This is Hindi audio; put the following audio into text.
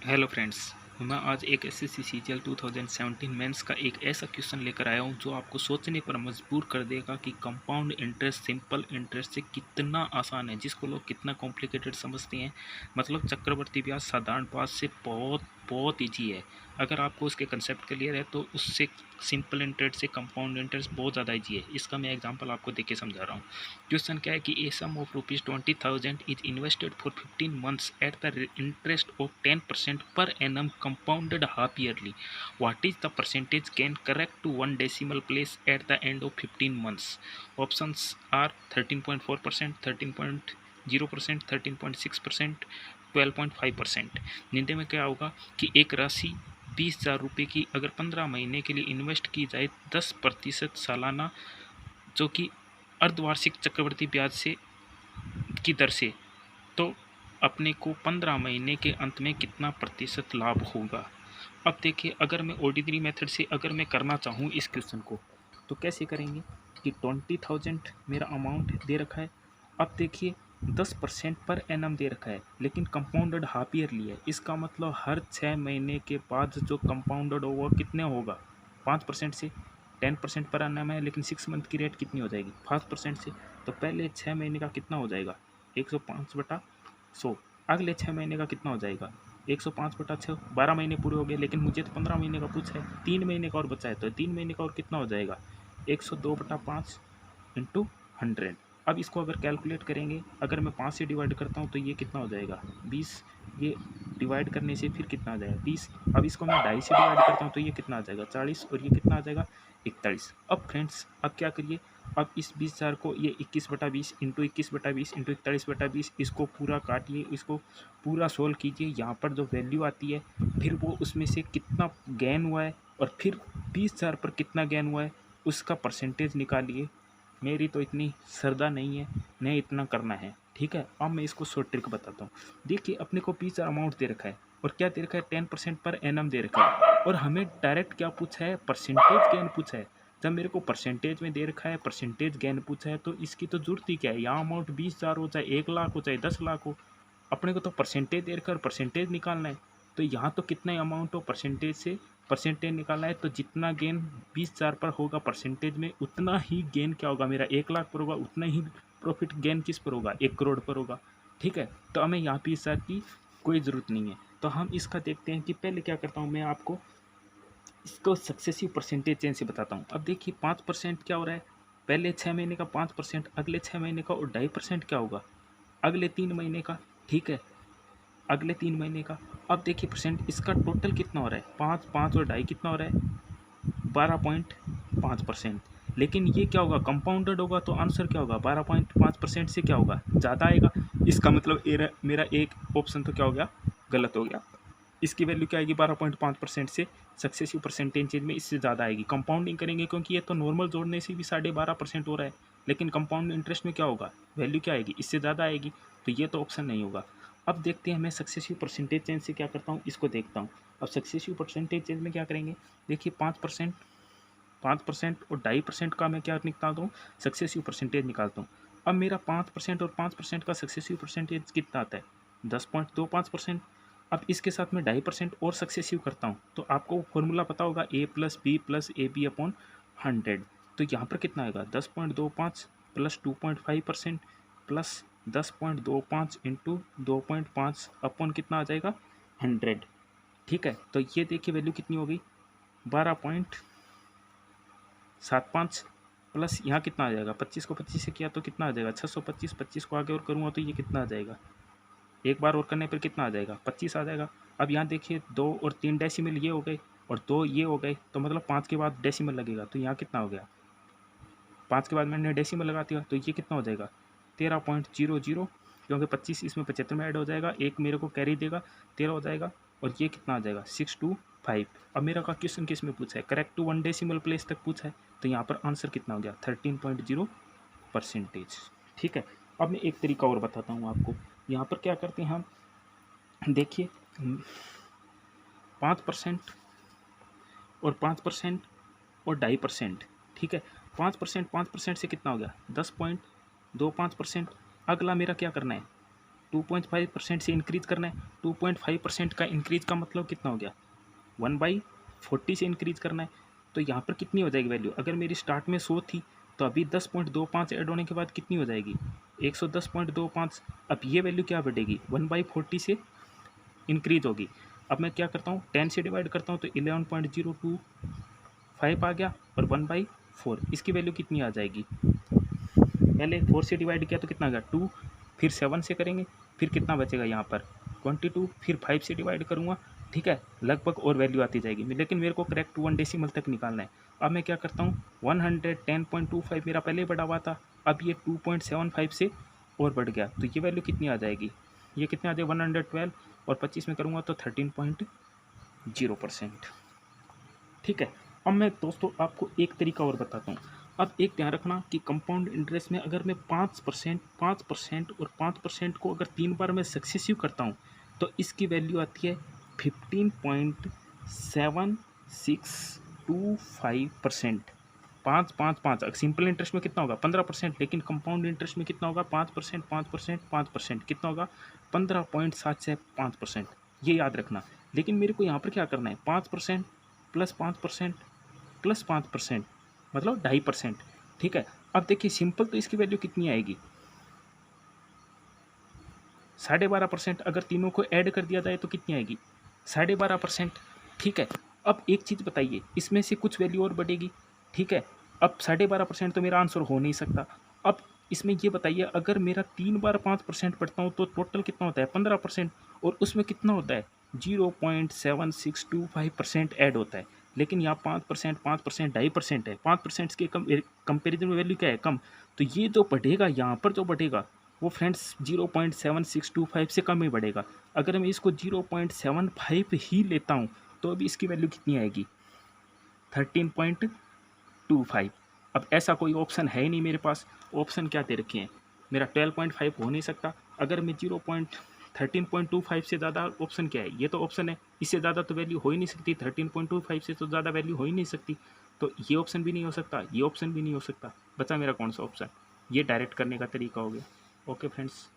Hello friends. मैं आज एक एसएससी सीजीएल 2017 मेंस का एक ऐसा क्वेश्चन लेकर आया हूं जो आपको सोचने पर मजबूर कर देगा कि कंपाउंड इंटरेस्ट सिंपल इंटरेस्ट से कितना आसान है, जिसको लोग कितना कॉम्प्लिकेटेड समझते हैं। मतलब चक्रवर्ती ब्याज साधारण ब्याज से बहुत बहुत ईजी है। अगर आपको उसके कंसेप्ट क्लियर है तो उससे सिंपल इंटरेस्ट से कंपाउंड इंटरेस्ट बहुत ज़्यादा ईजी है। इसका मैं एग्जांपल आपको देके समझा रहा हूँ। क्वेश्चन क्या है कि a sum of ₹20,000 is invested for 15 months at the interest of 10% per annum compounded half yearly. What is the percentage gain correct to one decimal place at the end of 15 months? Options are 13.4%, 13.0%, 13.6%, 12.5%। निंदे में क्या होगा कि एक राशि 20,000 रुपये की अगर 15 महीने के लिए इन्वेस्ट की जाए 10% सालाना, जो कि अर्धवार्षिक चक्रवर्ती ब्याज से की दर से, तो अपने को 15 महीने के अंत में कितना प्रतिशत लाभ होगा। अब देखिए, अगर मैं ऑर्डिनरी मेथड से अगर मैं करना चाहूँ इस क्वेश्चन को तो कैसे करेंगे कि 20,000 मेरा अमाउंट दे रखा है। अब देखिए 10% पर एनम दे रखा है, लेकिन कंपाउंडेड हाफ ईयरली है। इसका मतलब हर 6 महीने के बाद जो कंपाउंडेड होगा कितने होगा, 5% से। 10% पर एनम है, लेकिन 6 मंथ की रेट कितनी हो जाएगी, 5% से। तो पहले 6 महीने का कितना हो जाएगा, 105/100। अगले 6 महीने का कितना हो जाएगा, 105/6। 12 महीने पूरे हो गए, लेकिन मुझे तो 15 महीने का पूछा है, 3 महीने का और बचा है, तो 3 महीने का और कितना हो जाएगा, 102/5 इंटू 100। अब इसको अगर कैलकुलेट करेंगे, अगर मैं 5 से डिवाइड करता हूँ तो ये कितना हो जाएगा, 20। ये डिवाइड करने से फिर कितना आ जाएगा, 30। अब इसको मैं 2.5 से डिवाइड करता हूँ तो ये कितना आ जाएगा, 40। और ये कितना आ जाएगा, 41। अब फ्रेंड्स अब क्या करिए, अब इस 20,000 को ये 21/20 इंटू 21/20 इंटू 41/20 इसको पूरा काटिए, इसको पूरा सोल्व कीजिए। यहाँ पर जो वैल्यू आती है फिर वो उसमें से कितना गेन हुआ है और फिर 20,000 पर कितना गेन हुआ है उसका परसेंटेज निकालिए। मेरी तो इतनी श्रद्धा नहीं है, नहीं इतना करना है, ठीक है। अब मैं इसको शॉर्ट ट्रिक बताता हूँ। देखिए अपने को 20,000 अमाउंट दे रखा है और क्या दे रखा है, 10% पर एनम दे रखा है, और हमें डायरेक्ट क्या पूछा है, परसेंटेज गेन पूछा है। जब मेरे को परसेंटेज में दे रखा है, परसेंटेज गेन पूछा है, तो इसकी तो जरूरत ही क्या है, यहाँ अमाउंट 20,000 हो चाहे 1 लाख हो चाहे 10 लाख हो, अपने को तो परसेंटेज दे रखा है और परसेंटेज निकालना है। तो यहाँ तो कितना अमाउंट हो, परसेंटेज से परसेंटेज निकालना है, तो जितना गेन 20,000 पर होगा परसेंटेज में, उतना ही गेन क्या होगा मेरा 1 लाख पर होगा, उतना ही प्रॉफिट गेन किस पर होगा, 1 करोड़ पर होगा, ठीक है। तो हमें यहाँ पे इस की कोई ज़रूरत नहीं है। तो हम इसका देखते हैं कि पहले क्या करता हूँ, मैं आपको इसको सक्सेसिव परसेंटेज चेंज से बताता हूँ। अब देखिए 5% क्या हो रहा है, पहले 6 महीने का 5%, अगले 6 महीने का, और 2.5% क्या होगा अगले 3 महीने का, ठीक है, अगले 3 महीने का। अब देखिए परसेंट इसका टोटल कितना हो रहा है, 5 5 और 2.5 कितना हो रहा है, 12.5%। लेकिन ये क्या होगा, कंपाउंडेड होगा, तो आंसर क्या होगा, 12.5% से क्या होगा, ज़्यादा आएगा। इसका मतलब मेरा एक ऑप्शन तो क्या हो गया, गलत हो गया। इसकी वैल्यू क्या आएगी, 12.5% से सक्सेसिव परसेंटेज में इससे ज़्यादा आएगी। कंपाउंडिंग करेंगे क्योंकि ये तो नॉर्मल जोड़ने से भी 12.5% हो रहा है, लेकिन कंपाउंड इंटरेस्ट में क्या होगा, वैल्यू क्या आएगी, इससे ज़्यादा आएगी। तो ये तो ऑप्शन नहीं होगा। अब देखते हैं मैं सक्सेसिव परसेंटेज चेंज से क्या करता हूँ, इसको देखता हूँ। अब सक्सेसिव परसेंटेज चेंज में क्या करेंगे, देखिए 5%, 5% और 2.5% का मैं क्या निकालता हूँ, सक्सेसिव परसेंटेज निकालता हूँ। अब मेरा 5% और 5% का सक्सेसिव परसेंटेज कितना आता है, 10.25%। अब इसके साथ मैं 2.5% और सक्सेसिव करता हूँ, तो आपको फॉर्मूला पता होगा, A+B+AB/100। तो यहाँ पर कितना आएगा, 10.25 प्लस 2.5% प्लस 10.25 इंटू 2.5 अपॉन कितना आ जाएगा, 100, ठीक है। तो ये देखिए वैल्यू कितनी हो गई, 12.75 प्लस यहाँ कितना आ जाएगा, 25 को 25 से किया तो कितना आ जाएगा, 625। 25 को आगे और करूँगा तो ये कितना आ जाएगा, एक बार और करने पर कितना आ जाएगा, 25 आ जाएगा। अब यहाँ देखिए 2 और 3 डेसिमल ये हो गए और 2 ये हो गए, तो मतलब 5 के बाद डेसिमल लगेगा, तो यहाँ कितना हो गया, 5 के बाद मैंने डेसिमल लगा दिया, तो ये कितना हो जाएगा, 13.00, क्योंकि 25 इसमें 75 में ऐड हो जाएगा, एक मेरे को कैरी देगा, 13 हो जाएगा, और ये कितना आ जाएगा, 625। अब मेरा का क्वेश्चन किस में पूछा है, correct to one decimal place तक पूछा है, तो यहाँ पर आंसर कितना हो गया, 13.0%, ठीक है। अब मैं एक तरीका और बताता हूँ आपको। यहाँ पर क्या करते हैं हम, देखिए 5% और 5% और 2.5%, ठीक है। 5% 5% से कितना हो गया, 10.25%। अगला मेरा क्या करना है, 2.5% से इंक्रीज़ करना है। 2.5% का इंक्रीज़ का मतलब कितना हो गया, 1/40 से इंक्रीज़ करना है। तो यहाँ पर कितनी हो जाएगी वैल्यू, अगर मेरी स्टार्ट में 100 थी तो अभी 10.25 ऐड होने के बाद कितनी हो जाएगी, 110.25। अब ये वैल्यू क्या बढ़ेगी, 1/40 से इंक्रीज होगी। अब मैं क्या करता हूँ, 10 से डिवाइड करता हूँ तो 11.025 आ गया, और 1/4 इसकी वैल्यू कितनी आ जाएगी, पहले 4 से डिवाइड किया तो कितना आ गया 2, फिर 7 से करेंगे, फिर कितना बचेगा यहाँ पर 22, फिर 5 से डिवाइड करूँगा, ठीक है, लगभग और वैल्यू आती जाएगी, लेकिन मेरे को करेक्ट 1 डेसिमल तक निकालना है। अब मैं क्या करता हूँ, 110.25 मेरा पहले बढ़ा हुआ था, अब ये 2.75 से और बढ़ गया, तो ये वैल्यू कितनी आ जाएगी, ये कितने आ जाए 112, और 25 में करूँगा तो 13.0%। ठीक है। अब मैं दोस्तों आपको एक तरीका और बताता हूँ। अब एक ध्यान रखना कि कंपाउंड इंटरेस्ट में अगर मैं 5%, 5% और 5% को अगर 3 बार मैं सक्सेसिव करता हूँ तो इसकी वैल्यू आती है 15.7625%। 5 5 5, सिंपल इंटरेस्ट में कितना होगा 15%, लेकिन कंपाउंड इंटरेस्ट में कितना होगा 5%, 5%, 5%, कितना होगा 15.765%। ये याद रखना। लेकिन मेरे को यहाँ पर क्या करना है, 5% प्लस 5% प्लस 5%, मतलब 2.5%। ठीक है। अब देखिए सिंपल तो इसकी वैल्यू कितनी आएगी, 12.5%। अगर तीनों को ऐड कर दिया जाए तो कितनी आएगी, 12.5%। ठीक है। अब एक चीज़ बताइए, इसमें से कुछ वैल्यू और बढ़ेगी, ठीक है। अब 12.5% तो मेरा आंसर हो नहीं सकता। अब इसमें ये बताइए, अगर मेरा 3 बार 5% पढ़ता हूँ तो टोटल कितना होता है 15%, और उसमें कितना होता है 0.7625% ऐड होता है। लेकिन यहाँ 5%, 5%, 2.5% है, 5% के कंपेरिजन में वैल्यू क्या है, कम। तो ये जो बढ़ेगा यहाँ पर जो बढ़ेगा वो फ्रेंड्स 0.7625 से कम ही बढ़ेगा। अगर मैं इसको 0.75 ही लेता हूँ तो अभी इसकी वैल्यू कितनी आएगी 13.25। अब ऐसा कोई ऑप्शन है ही नहीं मेरे पास, ऑप्शन क्या दे रखे हैं, मेरा 12.5 हो नहीं सकता। अगर मैं 13.25 से ज़्यादा ऑप्शन क्या है, ये तो ऑप्शन है, इससे ज़्यादा तो वैल्यू हो ही नहीं सकती, 13.25 से तो ज़्यादा वैल्यू हो ही नहीं सकती। तो ये ऑप्शन भी नहीं हो सकता, ये ऑप्शन भी नहीं हो सकता, बचा मेरा कौन सा ऑप्शन, ये डायरेक्ट करने का तरीका हो गया। Okay friends.